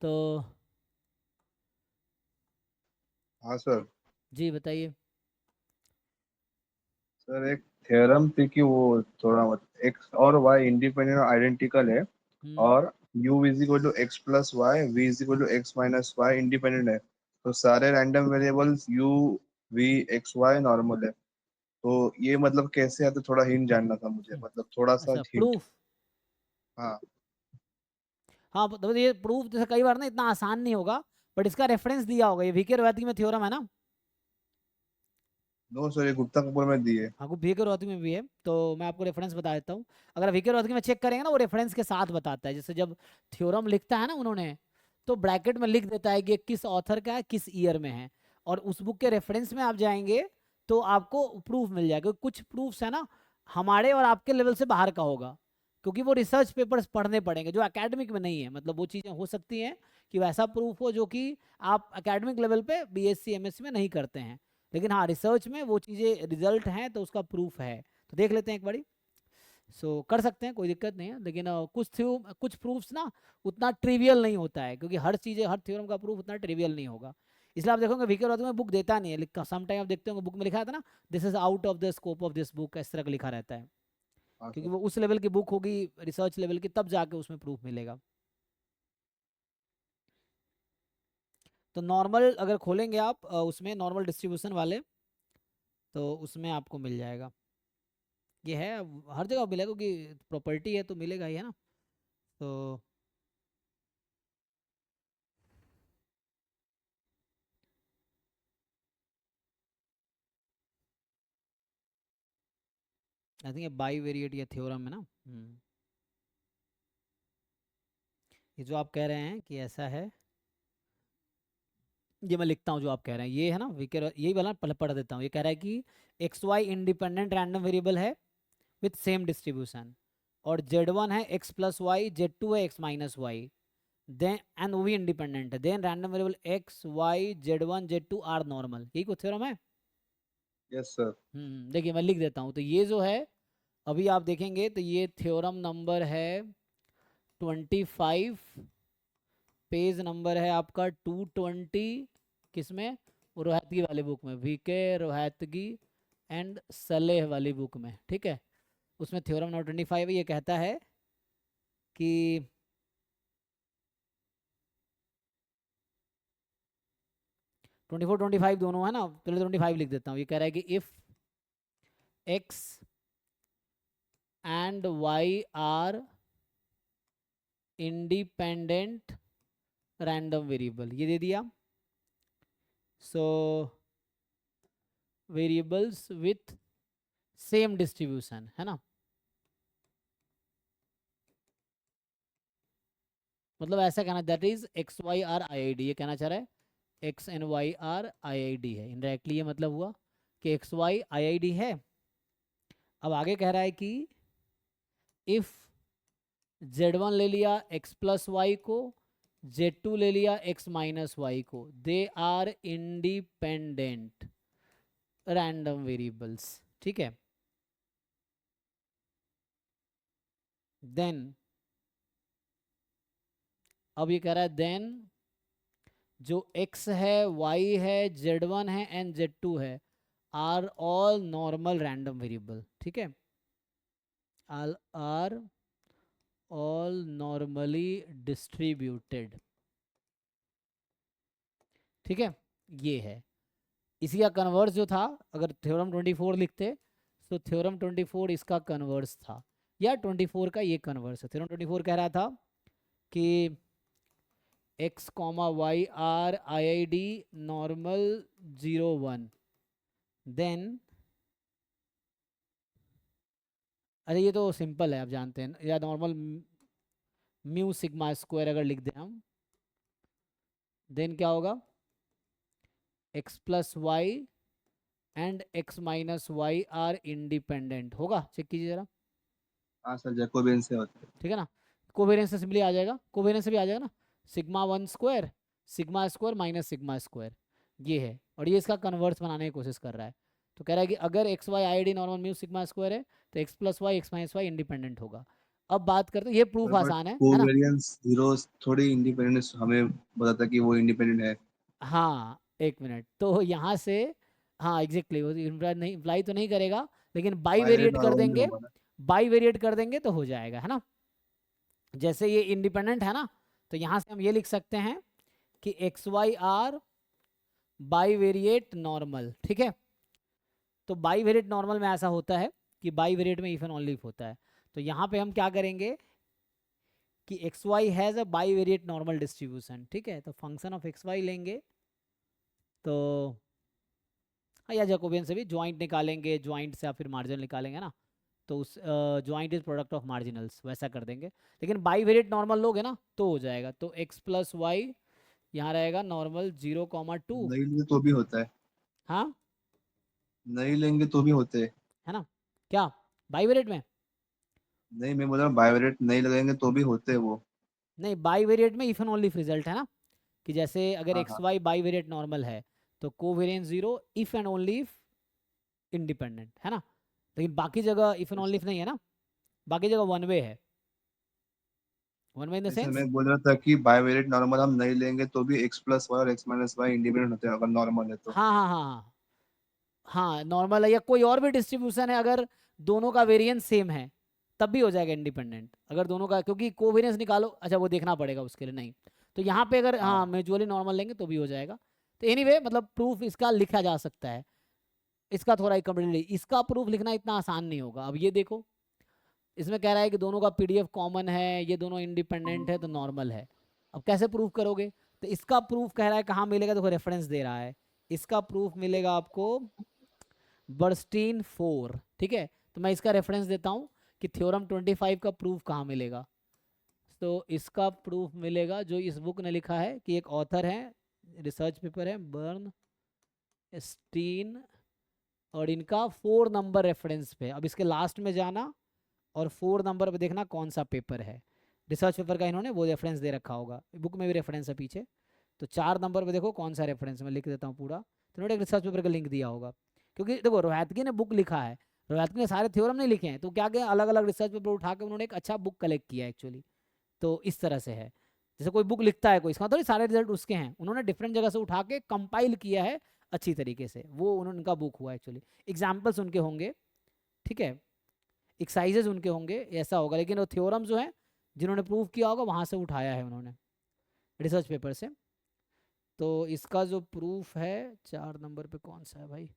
तो हाँ सर। जी बताइए। सर एक थ्योरम थी कि वो थोड़ा मत एक्स और वाई इंडिपेंडेंट और आइडेंटिकल है, हम्म। और u is equal to X plus Y, v is equal to X minus Y independent है, तो सारे random variables u v x y normal है। तो ये मतलब कैसे है, तो थोड़ा हिंट जानना था मुझे, मतलब थोड़ा सा अच्छा, हिंट। प्रूफ। हाँ। हाँ तो ये प्रूफ जैसे कई बार ना इतना आसान नहीं होगा, बट इसका रेफरेंस दिया होगा, ये वीके रवैती में थ्योरम है ना। नो सर, ये गुप्ता कपूर में दिए। हाँ, वीके रवैती में भी है, तो मैं आपको रेफरेंस बता देता हूँ। अगर वीके रवैती में चेक करेंगे ना, वो रेफरेंस के साथ बताता है। जैसे जब थ्योरम लिखता है ना उन्होंने, तो ब्रैकेट में लिख देता है कि किस ऑथर का है, किस ईयर में है, और उस बुक के रेफरेंस में आप जाएंगे तो आपको प्रूफ मिल जाएगा। कुछ प्रूफ्स है ना, हमारे और आपके लेवल से बाहर का होगा, क्योंकि वो रिसर्च पेपर्स पढ़ने पड़ेंगे जो एकेडमिक में नहीं है। मतलब वो चीज़ें हो सकती हैं कि वैसा प्रूफ हो जो कि आप एकेडमिक लेवल पे बीएससी एमएससी में नहीं करते हैं, लेकिन हाँ रिसर्च में वो चीज़ें रिजल्ट हैं तो उसका प्रूफ है। तो देख लेते हैं एक बारी। कर सकते हैं, कोई दिक्कत नहीं है, लेकिन कुछ प्रूफ्स ना उतना ट्रिवियल नहीं होता है, क्योंकि हर चीज़ें हर थ्योरम का प्रूफ उतना ट्रिवियल नहीं होगा। इसलिए आप देखोगे वीके में बुक देता नहीं है, लिखा सम टाइम आप देखते होंगे बुक में लिखा था ना, this is out of the scope of this book, इस तरह का लिखा रहता है, हाँ क्योंकि सर। वो उस लेवल की बुक होगी, रिसर्च लेवल की, तब जाके उसमें प्रूफ मिलेगा। तो नॉर्मल अगर खोलेंगे आप उसमें नॉर्मल डिस्ट्रीब्यूशन वाले, तो उसमें आपको मिल जाएगा। ये है, हर जगह मिलेगा क्योंकि प्रॉपर्टी है तो मिलेगा ही, है ना। तो आई थिंक ये बाई वेरिएट या थ्योरम है ना। ये जो आप कह रहे हैं कि ऐसा है, ये मैं लिखता हूँ जो आप कह रहे हैं, ये है ना वीके, यही वाला पहले पढ़ देता हूँ। ये कह रहा है कि X Y independent random variable है विथ सेम डिस्ट्रीब्यूशन, और जेड वन है X plus Y, Z two है X minus Y, then and वो भी इंडिपेंडेंट है, then random variable X Y Z one Z two are normal. यही कुछ theorem है। Yes sir. देखिए मैं लिख देता हूँ, तो ये जो है अभी आप देखेंगे तो ये थ्योरम नंबर है 25, पेज नंबर है आपका 220, किसमें, वो रोहतगी वाली बुक में, वीके रोहतगी एंड सलेह वाली बुक में, ठीक है। उसमें थ्योरम नंबर 25 ये कहता है कि 24 25 दोनों है ना, पहले 25 लिख देता हूँ। ये कह रहा है कि if X and Y are independent random variable, ये दे दिया। So variables with same distribution, है ना। मतलब ऐसा कहना, that is X Y are I I D, ये कहना चाह रहा है X and Y are I I D है। इनडायरेक्टली ये मतलब हुआ कि X Y I I D है। अब आगे कह रहा है कि इफ जेड वन ले लिया एक्स प्लस वाई को, जेड टू ले लिया एक्स माइनस वाई को, they are independent random variables, ठीक है। देन अब ये कह रहा है देन जो x है, y है, z1 है एंड z2 है, are all normal random variable, ठीक है। आर ऑल नॉर्मली डिस्ट्रीब्यूटेड, ठीक है। ये है, इसी का कन्वर्स जो था, अगर थ्योरम 24 लिखते तो थ्योरम 24 इसका कन्वर्स था, या 24 का ये कन्वर्स है। थ्योरम 24 कह रहा था कि X comma Y are I I D normal 0 1, then, अरे ये तो सिंपल है आप जानते हैं, या नॉर्मल म्यू सिग्मा स्क्वायर अगर लिख दें हम, देन क्या होगा, X plus Y and X minus Y are independent होगा। चेक कीजिए जरा, हाँ सर, जैकोबियन से होते हैं। ठीक है ना। कोवेरियंस से सिंपली आ जाएगा, कोवेरियंस से भी आ जाएगा ना, sigma one square sigma square minus sigma square, ये है। और ये इसका कन्वर्स बनाने की कोशिश कर रहा है। तो कह रहा है कि अगर X Y I D normal mu sigma square है, तो X plus Y X minus Y independent होगा। अब बात करते हैं, ये प्रूफ बट आसान है ना। कोवेरियंस जीरोस थोड़ी इंडिपेंडेंस हमें बताता कि वो इंडिपेंडेंट है। हाँ एक मिनट, तो यहाँ से, हाँ एग्जैक्टली, वो इम्प्लाई तो नहीं करेगा, लेकिन बाई बाइनरी वेरिएट कर नॉर्मल में देंगे, होगा ना। बाई वेरिएट कर देंगे तो हो जाएगा, है ना। जैसे ये इंडिपेंडेंट है ना, तो यहाँ से हम ये लिख सकते हैं कि X Y are bivariate normal, ठीक है। तो बाई वेरिएट नॉर्मल में ऐसा होता है कि बाई वेरिएट में इफ एंड ओनली इफ होता है। तो यहाँ पे हम क्या करेंगे कि X Y has a bivariate normal distribution, ठीक है। तो फंक्शन ऑफ एक्स वाई लेंगे, तो हाँ, या जैकोबियन से भी ज्वाइंट निकालेंगे, ज्वाइंट से या फिर मार्जिनल निकालेंगे ना, तो उस ज्वाइंट इज प्रोडक्ट ऑफ मार्जिनल्स, वैसा कर देंगे। लेकिन बाई वेरिएट नॉर्मल लोगे ना तो हो जाएगा, तो एक्स प्लस वाई यहाँ रहेगा नॉर्मल 0,2। नहीं लेंगे तो भी होता है। हाँ, नहीं लेंगे तो भी होते हैं। है ना, क्या बाई वेरिएट में, नहीं, मैं बोल रहा हूँ बायोरेट नहीं लगाएंगे तो भी होते हैं वो। नहीं बाई वेरिएट में इफ एंड ओनली रिजल्ट है ना, कि जैसे अगर हाँ एक्स हाँ। वाई बाई वेरिएट नॉर्मल है तो covariance 0 if and only if independent, है ना। लेकिन बाकी जगह इफ एंड ओनली ऐसा इफ नहीं है ना, बाकी जगह वन वे है, वन वे इन द ऐसा सेंस। मैं बोल रहा था कि बायोवेरिएट नॉर्मल हम नहीं लेंगे तो भी एक्स प्लस वाई और एक्स माइनस वाई इंडिपेंडेंट होते हैं अगर नॉर्मल है तो। हाँ हाँ हाँ हाँ हाँ, नॉर्मल है या कोई और भी डिस्ट्रीब्यूशन है, अगर दोनों का वेरिएंस सेम है तब भी हो जाएगा इंडिपेंडेंट, अगर दोनों का, क्योंकि कोवेरिएंस निकालो, अच्छा वो देखना पड़ेगा उसके लिए, नहीं तो यहाँ पे अगर हाँ हाँ। म्यूचुअली नॉर्मल लेंगे तो भी हो जाएगा। तो एनीवे मतलब प्रूफ इसका लिखा जा सकता है, इसका थोड़ा इनकम्प्लीटली, इसका प्रूफ लिखना इतना आसान नहीं होगा। अब ये देखो, इसमें कह रहा है कि दोनों का पीडीएफ कॉमन है, ये दोनों इंडिपेंडेंट है तो नॉर्मल है। अब कैसे प्रूफ करोगे, तो इसका प्रूफ कह रहा है कहाँ मिलेगा, देखो रेफरेंस दे रहा है, इसका प्रूफ मिलेगा आपको बर्स्टीन 4, ठीक है। तो मैं इसका रेफरेंस देता हूँ कि थ्योरम 25 का प्रूफ कहाँ मिलेगा। तो इसका प्रूफ मिलेगा जो इस बुक ने लिखा है, कि एक ऑथर है, रिसर्च पेपर है बर्न स्टीन, और इनका 4 नंबर रेफरेंस पे, अब इसके लास्ट में जाना और 4 नंबर पे देखना कौन सा पेपर है, रिसर्च पेपर का इन्होंने वो रेफरेंस दे रखा होगा, बुक में भी रेफरेंस है पीछे। तो 4 नंबर पे देखो कौन सा रेफरेंस, मैं लिख देता हूँ पूरा, तो इन्होंने एक रिसर्च पेपर का लिंक दिया होगा। क्योंकि देखो रोहतगी ने बुक लिखा है, रोहतगी ने सारे थ्योरम नहीं लिखे हैं, तो क्या क्या अलग अलग रिसर्च पेपर उठा के उन्होंने एक अच्छा बुक कलेक्ट किया एक्चुअली। तो इस तरह से है, जैसे कोई बुक लिखता है कोई, इसका मतलब सारे रिजल्ट उसके हैं, उन्होंने डिफरेंट जगह से उठा के कंपाइल किया है अच्छी तरीके से, वो उन्होंने उनका बुक हुआ एक्चुअली। एग्जाम्पल्स उनके होंगे, ठीक है, एक्सरसाइजेज उनके होंगे, ऐसा होगा, लेकिन वो थ्योरम जो है जिन्होंने प्रूव किया होगा वहाँ से उठाया है उन्होंने रिसर्च पेपर से। तो इसका जो प्रूफ है 4 नंबर पे कौन सा है भाई,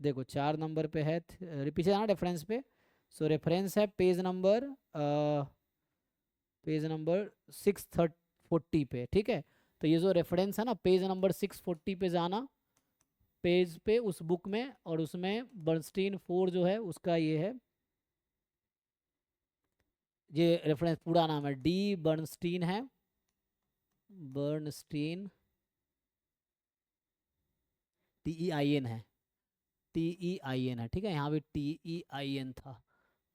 देखो 4 नंबर पे है, पीछे जाना रेफरेंस पे। सो रेफरेंस है पेज नंबर 640 पे, ठीक है। तो ये जो रेफरेंस है ना, पेज नंबर 640 पे जाना, पेज पे उस बुक में, और उसमें बर्नस्टीन 4 जो है उसका ये है, ये रेफरेंस पूरा नाम है डी बर्नस्टीन है, बर्नस्टीन, TEIN है, TEIN है, ठीक है, यहाँ भी TEIN था,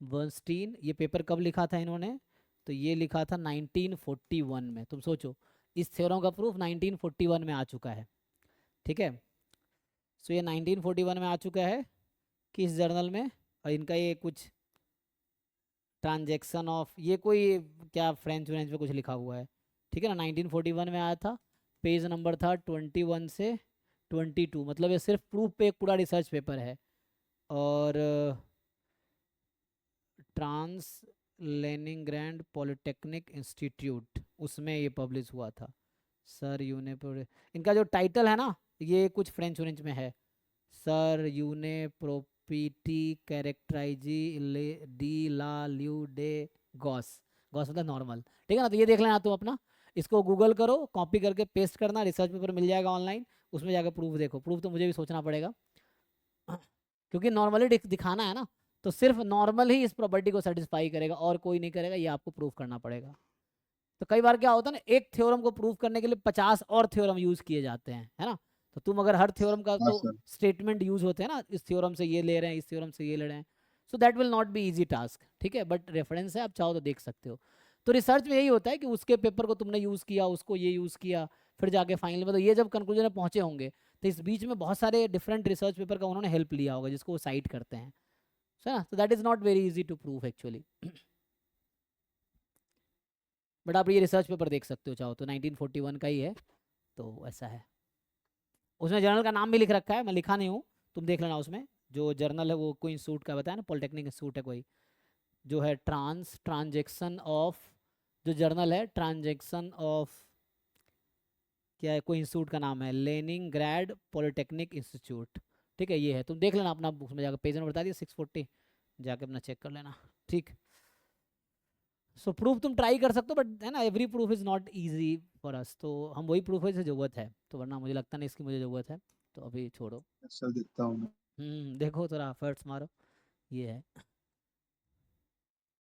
बर्नस्टीन। ये पेपर कब लिखा था इन्होंने, तो ये लिखा था 1941 में, तुम सोचो इस थ्योरम का प्रूफ 1941 में आ चुका है, ठीक है। सो ये 1941 में आ चुका है किस जर्नल में, और इनका ये कुछ ट्रांजैक्शन ऑफ, ये कोई क्या फ्रेंच व्रेंच में कुछ लिखा हुआ है, ठीक है ना, 1941 में आया था। पेज नंबर था 21 से 22, मतलब ये सिर्फ प्रूफ पे एक पूरा रिसर्च पेपर है। और ट्रांस लेनिनग्रैंड पॉलिटेक्निक इंस्टीट्यूट, उसमें ये पब्लिश हुआ था। सर यूने, इनका जो टाइटल है ना ये कुछ फ्रेंच व्रेंच में है, सर यूने प्रोपिटी कैरेक्टराइजी डी ला ल्यू डे गॉस, गॉस मतलब नॉर्मल, ठीक है ना। तो ये देख लेना तुम अपना, इसको गूगल करो, कॉपी करके पेस्ट करना, रिसर्च पेपर मिल जाएगा ऑनलाइन, उसमें जाकर प्रूफ देखो, प्रूफ तो मुझे भी सोचना पड़ेगा क्योंकि नॉर्मली दिखाना है ना, तो सिर्फ नॉर्मल ही इस प्रॉपर्टी को सेटिस्फाई करेगा और कोई नहीं करेगा, ये आपको प्रूफ करना पड़ेगा। तो कई बार क्या होता है ना, एक थ्योरम को प्रूव करने के लिए 50 और थ्योरम यूज किए जाते हैं, है ना। तो तुम अगर हर थ्योरम का हाँ तो सर। स्टेटमेंट यूज होते हैं ना, इस थ्योरम से ये ले रहे हैं, इस थ्योरम से ये ले रहे हैं, so that will not be easy task, ठीक है। बट रेफरेंस है, आप चाहो तो देख सकते हो। तो रिसर्च में यही होता है कि उसके पेपर को तुमने यूज़ किया, उसको ये यूज़ किया, फिर जाके फाइनल में तो ये जब कंक्लूजन में पहुंचे होंगे, तो इस बीच में बहुत सारे डिफरेंट रिसर्च पेपर का उन्होंने हेल्प लिया होगा जिसको वो साइट करते हैं, है ना। तो that is not very easy to prove actually but आप ये रिसर्च पेपर देख सकते हो चाहो तो, 1941 का ही है, तो ऐसा है। उसमें जर्नल का नाम भी लिख रखा है, मैं लिखा नहीं हूँ, तुम देख लेना उसमें। जो जर्नल है वो कोई इंस्टीट्यूट का बताया ना, पॉलिटेक्निक इंस्टीट्यूट है कोई, जो है ट्रांजेक्शन ऑफ, जो जर्नल है ट्रांजेक्शन ऑफ, क्या है, कोई इंस्टीट्यूट का नाम है, लेनिनग्राड पॉलिटेक्निक इंस्टीट्यूट। ठीक है, ये है, तुम देख लेना अपना, उसमें जाकर पेज नंबर बता दिया 640, जाके अपना चेक कर लेना। ठीक। सो प्रूफ तुम ट्राई कर सकते हो, बट है ना, every proof is not easy for us, तो हम वही प्रूफ है जिसे ज़रूरत है, तो वरना मुझे लगता नहीं इसकी मुझे ज़रूरत है, तो अभी छोड़ो। चल देखता हूँ मैं। देखो थोड़ा एफर्ट्स मारो, ये है।